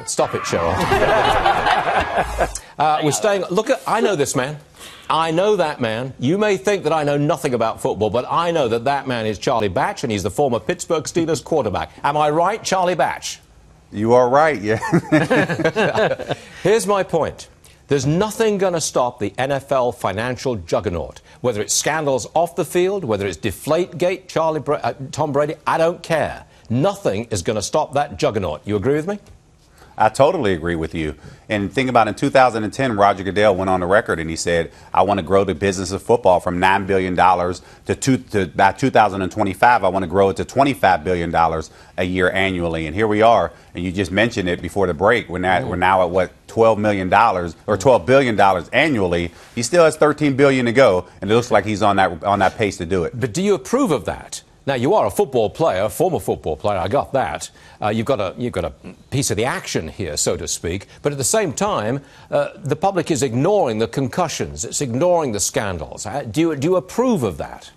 Stop it, Cheryl. We're staying... Look, I know this man. I know that man. You may think that I know nothing about football, but I know that that man is Charlie Batch, and he's the former Pittsburgh Steelers quarterback. Am I right, Charlie Batch? You are right, yeah. Here's my point. There's nothing going to stop the NFL financial juggernaut. Whether it's scandals off the field, whether it's Deflategate, Tom Brady, I don't care. Nothing is going to stop that juggernaut. You agree with me? I totally agree with you. And think about in 2010, Roger Goodell went on the record and he said, I want to grow the business of football from $9 billion to by 2025, I want to grow it to $25 billion a year annually. And here we are. And you just mentioned it before the break. We're now at what, $12 million or $12 billion annually. He still has $13 billion to go. And it looks like he's on that pace to do it. But do you approve of that? Now, you are a football player, former football player, I got that. You've got a piece of the action here, so to speak. But at the same time, the public is ignoring the concussions. It's ignoring the scandals. Do you approve of that?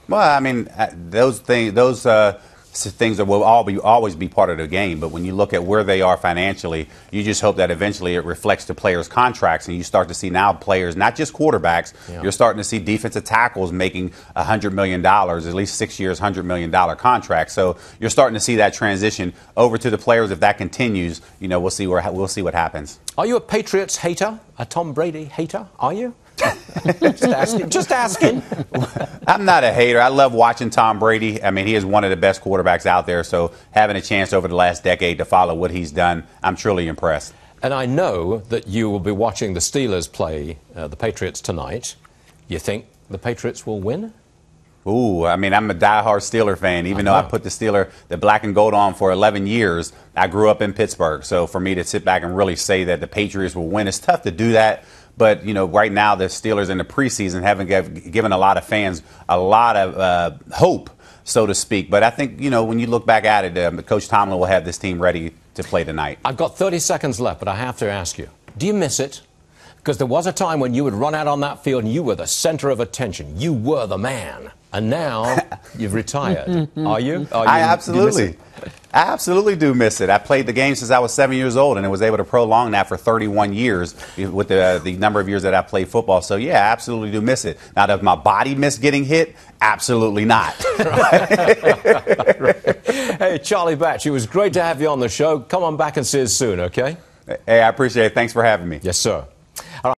Well, I mean, those things that will always be part of the game. But when you look at where they are financially, you just hope that eventually it reflects to players' contracts. And you start to see now players, not just quarterbacks, you're starting to see defensive tackles making $100 million, at least 6 years, $100 million contracts. So you're starting to see that transition over to the players. If that continues, you know, we'll see what happens. Are you a Patriots hater? A Tom Brady hater? Are you? Just asking. I'm not a hater. I love watching Tom Brady. I mean, he is one of the best quarterbacks out there. So having a chance over the last decade to follow what he's done, I'm truly impressed. And I know that you will be watching the Steelers play the Patriots tonight. You think the Patriots will win? Ooh, I mean, I'm a diehard Steeler fan. Even though I put the black and gold on for 11 years, I grew up in Pittsburgh. So for me to sit back and really say that the Patriots will win, it's tough to do that. But, you know, right now the Steelers in the preseason haven't given a lot of fans a lot of hope, so to speak. But I think, you know, when you look back at it, Coach Tomlin will have this team ready to play tonight. I've got 30 seconds left, but I have to ask you, do you miss it? Because there was a time when you would run out on that field and you were the center of attention. You were the man. And now you've retired. Are you? I absolutely do miss it. I played the game since I was 7 years old, and I was able to prolong that for 31 years with the number of years that I played football. So, yeah, I absolutely do miss it. Now, does my body miss getting hit? Absolutely not. Hey, Charlie Batch, it was great to have you on the show. Come on back and see us soon, okay? Hey, I appreciate it. Thanks for having me. Yes, sir.